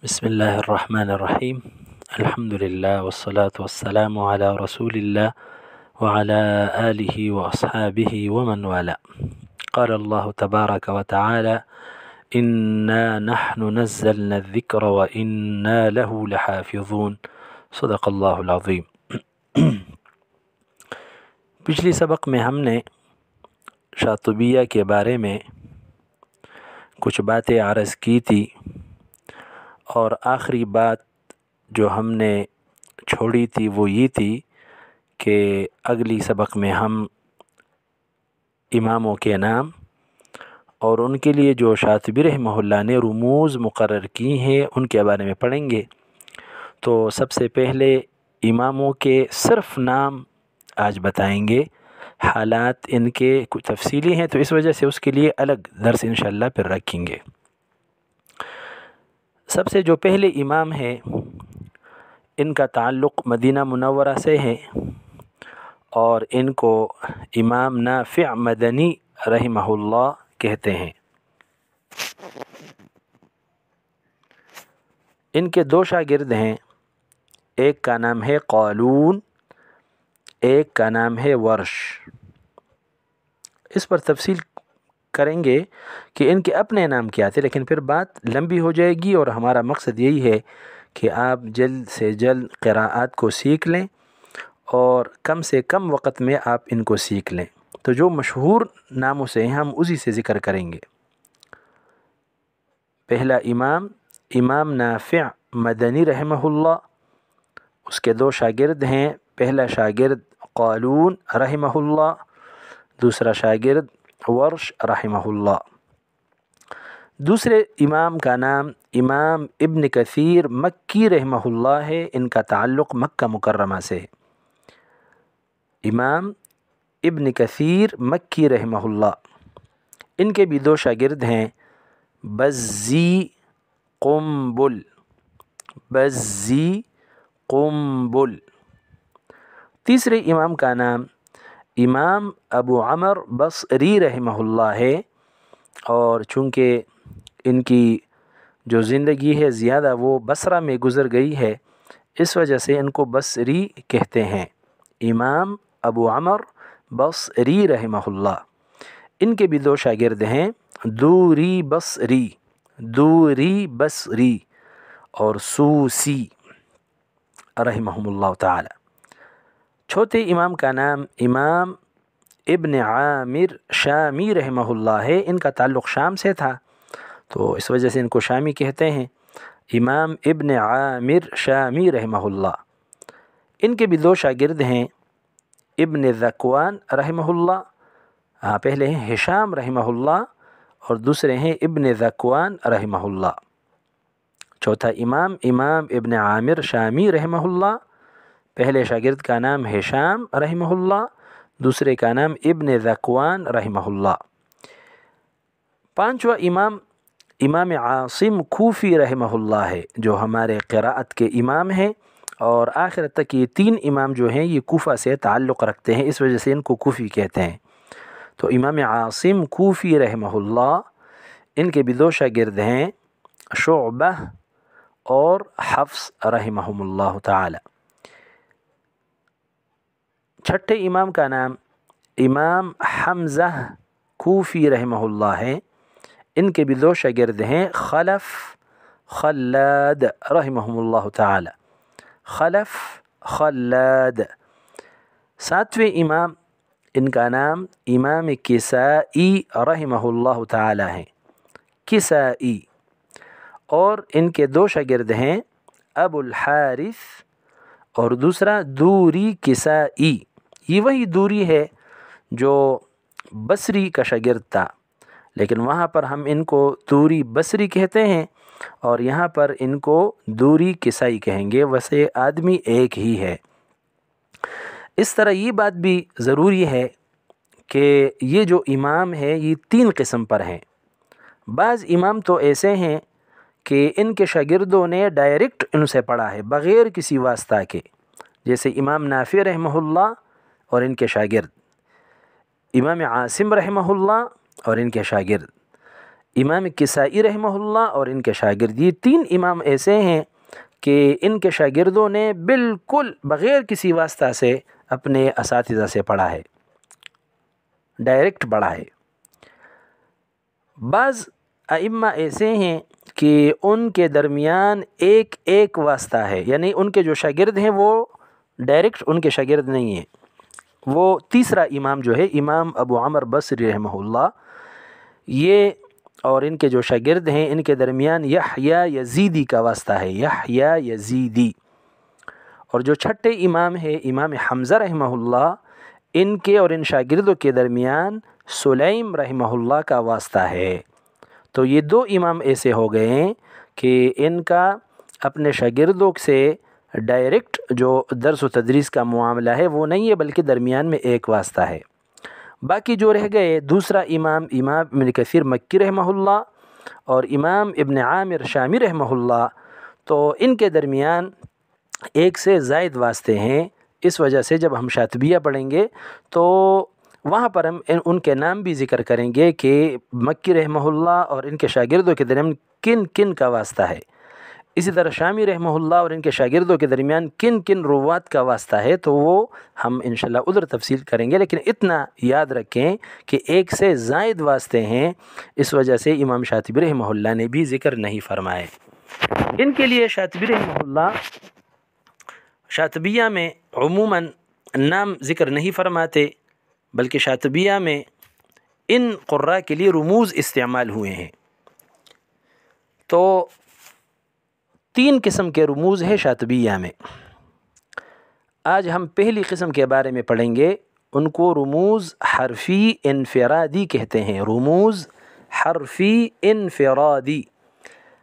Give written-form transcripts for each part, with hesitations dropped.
بسم اللہ الرحمن الرحیم الحمد للہ والصلاة والسلام علی رسول اللہ وعلی آلہ واصحابہ ومن والاه. قال اللہ تبارک وتعالی انا نحن نزلنا الذکر وانا له لحافظون. صدق اللہ العظیم. پچھلی سبق میں ہم نے شاطبیہ کے بارے میں کچھ باتیں عرض کی تھی، اور آخری بات جو ہم نے چھوڑی تھی وہ یہ تھی کہ اگلی سبق میں ہم اماموں کے نام اور ان کے لیے جو شاطبی رحمہ اللہ نے رموز مقرر کی ہیں ان کے بارے میں پڑھیں گے. تو سب سے پہلے اماموں کے صرف نام آج بتائیں گے. حالات ان کے کچھ تفصیلی ہیں تو اس وجہ سے اس کے لیے الگ درس انشاءاللہ پھر رکھیں گے. سب سے جو پہلے امام ہے ان کا تعلق مدینہ منورہ سے ہے، اور ان کو امام نافع مدنی رحمہ اللہ کہتے ہیں. ان کے دو شاگرد ہیں، ایک کا نام ہے قالون، ایک کا نام ہے ورش. اس پر تفصیل کریں گے کہ ان کے اپنے نام کیا تھے، لیکن پھر بات لمبی ہو جائے گی، اور ہمارا مقصد یہی ہے کہ آپ جلد سے جلد قراءات کو سیکھ لیں اور کم سے کم وقت میں آپ ان کو سیکھ لیں. تو جو مشہور ناموں سے ہیں ہم اسی سے ذکر کریں گے. پہلا امام نافع مدنی رحمہ اللہ، اس کے دو شاگرد ہیں. پہلا شاگرد قالون رحمہ اللہ، دوسرا شاگرد ورش رحمہ اللہ. دوسرے امام کا نام امام ابن کثیر مکی رحمہ اللہ ہے. ان کا تعلق مکہ مکرمہ سے ہے. امام ابن کثیر مکی رحمہ اللہ، ان کے بھی دو شاگرد ہیں بزی قنبل. تیسرے امام کا نام امام ابو عمر بصری رحمہ اللہ ہے، اور چونکہ ان کی جو زندگی ہے زیادہ وہ بصرہ میں گزر گئی ہے، اس وجہ سے ان کو بصری کہتے ہیں. امام ابو عمر بصری رحمہ اللہ. ان کے بھی دو شاگرد ہیں دوری بصری اور سوسی رحمہم اللہ تعالی. چوتھے امام کا نام امام ابن عامر شامی رحمہ اللہ ہے. ان کا تعلق شام سے تھا تو اس وجہ سے ان کو شامی کہتے ہیں. امام ابن عامر شامی رحمہ اللہ. ان کے بھی دو شاگرد ہیں ابن ذکوان رحمہ اللہ. پہلے ہیں ہشام رحمہ اللہ اور دوسرے ہیں ابن ذکوان رحمہ اللہ. چوتھا امام ابن عامر شامی رحمہ اللہ. پہلے شاگرد کا نام ہشام رحمہ اللہ، دوسرے کا نام ابن ذکوان رحمہ اللہ. پانچواں امام عاصم کوفی رحمہ اللہ ہے، جو ہمارے قراءت کے امام ہیں، اور آخر تک یہ تین امام جو ہیں یہ کوفہ سے تعلق رکھتے ہیں، اس وجہ سے ان کو کوفی کہتے ہیں. تو امام عاصم کوفی رحمہ اللہ، ان کے بھی دو شاگرد ہیں شعبہ اور حفص رحمہم اللہ تعالی. چھٹے امام کا نام امام حمزہ کوفی رحمہ اللہ ہے. ان کے بھی دو شاگرد ہیں خلف خلاد رحمہم اللہ تعالی. خلاد. ساتویں امام، ان کا نام امام کسائی رحمہ اللہ تعالی ہے. کسائی. اور ان کے دو شاگرد ہیں ابو الحارث اور دوسرا دوری کسائی. یہ وہی دوری ہے جو بصری کا شاگرد تھا، لیکن وہاں پر ہم ان کو دوری بصری کہتے ہیں اور یہاں پر ان کو دوری کسائی کہیں گے. ویسے آدمی ایک ہی ہے. اس طرح یہ بات بھی ضروری ہے کہ یہ جو امام ہے یہ تین قسم پر ہیں. بعض امام تو ایسے ہیں کہ ان کے شاگردوں نے ڈائریکٹ ان سے پڑھا ہے بغیر کسی واسطہ کے، جیسے امام نافع رحمہ اللہ اور ان کے شاگرد، امام عاصم رحمہ اللہ اور ان کے شاگرد، امام کسائی رحمہ اللہ اور ان کے شاگرد، یہ تین امام ایسے ہیں کہ ان کے شاگردوں نے بالکل بغیر کسی واسطہ سے اپنے اساتذہ سے پڑھا ہے، ڈائریکٹ پڑھا ہے۔ بعض ائمہ ایسے ہیں کہ ان کے درمیان ایک ایک واسطہ ہے، یعنی ان کے جو شاگرد ہیں وہ ڈائریکٹ ان کے شاگرد نہیں ہیں۔ وہ تیسرا امام جو ہے امام ابو عمر بصری رحمہ اللہ، یہ اور ان کے جو شاگرد ہیں ان کے درمیان یحییٰ یزیدی کا واسطہ ہے، یحییٰ یزیدی۔ اور جو چھٹے امام ہے امام حمزہ رحمہ اللہ، ان کے اور ان شاگردوں کے درمیان سلیم رحمہ اللہ کا واسطہ ہے۔ تو یہ دو امام ایسے ہو گئے ہیں کہ ان کا اپنے شاگردوں سے ڈائریکٹ جو درس و تدریس کا معاملہ ہے وہ نہیں ہے، بلکہ درمیان میں ایک واسطہ ہے۔ باقی جو رہ گئے، دوسرا امام ابن کثیر مکی رحمہ اللہ اور امام ابن عامر شامی رحمہ اللہ، تو ان کے درمیان ایک سے زائد واسطے ہیں۔ اس وجہ سے جب ہم شاطبیہ پڑھیں گے تو وہاں پر ہم ان کے نام بھی ذکر کریں گے کہ مکی رحمہ اللہ اور ان کے شاگردوں کے درمیان کن کن کا واسطہ ہے۔ اسی طرح شامی رحمہ اللہ اور ان کے شاگردوں کے درمیان کن کن روات کا واسطہ ہے، تو وہ ہم انشاءاللہ ادھر تفصیل کریں گے۔ لیکن اتنا یاد رکھیں کہ ایک سے زائد واسطے ہیں، اس وجہ سے امام شاطبی رحمہ اللہ نے بھی ذکر نہیں فرمائے۔ ان کے لیے شاطبی رحمہ اللہ شاطبیہ میں عموماً نام ذکر نہیں فرماتے، بلکہ شاطبیہ میں ان قراء کے لیے رموز استعمال ہوئے ہیں۔ تو تین قسم کے رموز ہیں شاطبیہ میں۔ آج ہم پہلی قسم کے بارے میں پڑھیں گے، ان کو رموز حرفی انفرادی کہتے ہیں۔ رموز حرفی انفرادی،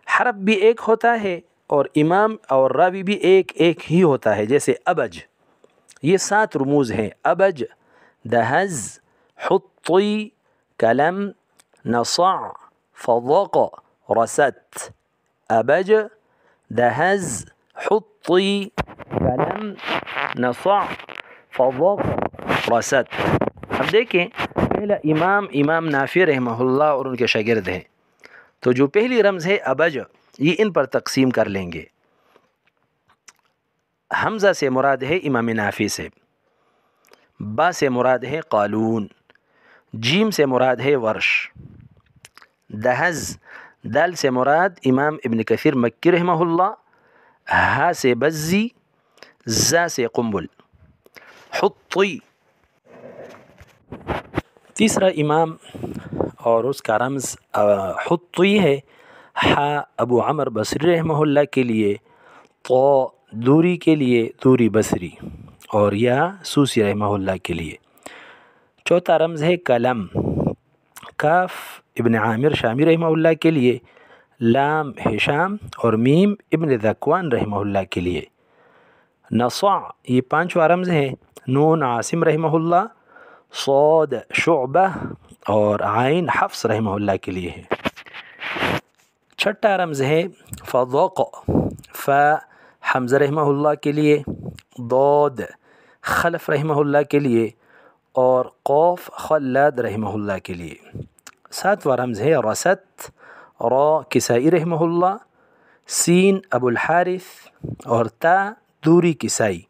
حرف بھی ایک ہوتا ہے اور امام اور راوی بھی ایک ایک ہی ہوتا ہے، جیسے ابج، یہ 7 رموز ہیں۔ ابج، دہز، حطی، کلم، نصع، فضق، رست۔ ابج، دہز، حطی، کلم، نصع، فضق، رست۔ اب دیکھیں پہلا امام نافع رحمہ اللہ اور ان کے شاگرد ہیں، تو جو پہلی رمز ہے ابج، یہ ان پر تقسیم کر لیں گے۔ حمزہ سے مراد ہے امام نافع سے، با سے مراد ہے قالون، جیم سے مراد ہے ورش، دہز، دال سے مراد امام ابن کثیر مکی رحمہ اللہ، ہا سے بزی، زا سے قنبل۔ حطی، تیسرا امام اور اس کا رمز حطی ہے، ہا ابو عمر بصری رحمہ اللہ کے لیے، طا دوری کے لیے دوری بصری، اور یا سوسی رحمہ اللہ کے لیے۔ چوتھا رمز ہے کلم، کاف ابن عامر شامی رحمہ اللہ کے لیے، لام ہشام اور میم ابن ذکوان رحمہ اللہ کے لیے۔ نصع، یہ 5واں رمز ہے، نون عاصم رحمہ اللہ، صاد شعبہ اور عین حفص رحمہ اللہ کے لیے ہے۔ چھٹا رمز ہے فضق، فا حمزہ رحمہ اللہ کے لیے، ضاد خلف رحمہ اللہ کے لیے، اور قوف خلاد رحمہ اللہ کے لیے۔ 7واں رمز ہے رست، را کسائی رحمہ اللہ، سین ابو الحارث اور تا دوری کسائی۔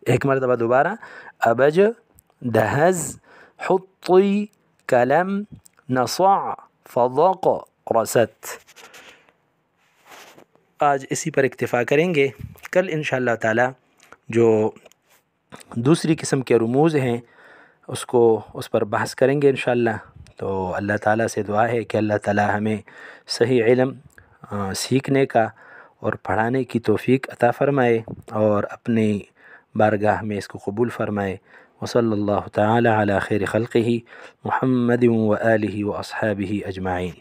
ایک مرتبہ دوبارہ، ابج، دہز، حطی، کلم، نصع، فضق، رست۔ آج اسی پر اکتفا کریں گے، کل انشاءاللہ تعالی جو دوسری قسم کے رموز ہیں اس پر بحث کریں گے انشاءاللہ۔ تو اللہ تعالیٰ سے دعا ہے کہ اللہ تعالیٰ ہمیں صحیح علم سیکھنے کا اور پڑھانے کی توفیق عطا فرمائے اور اپنی بارگاہ میں اس کو قبول فرمائے۔ وصلی اللہ تعالی علی خیر خلقہ محمد و آلہ و اصحابہ اجمعین۔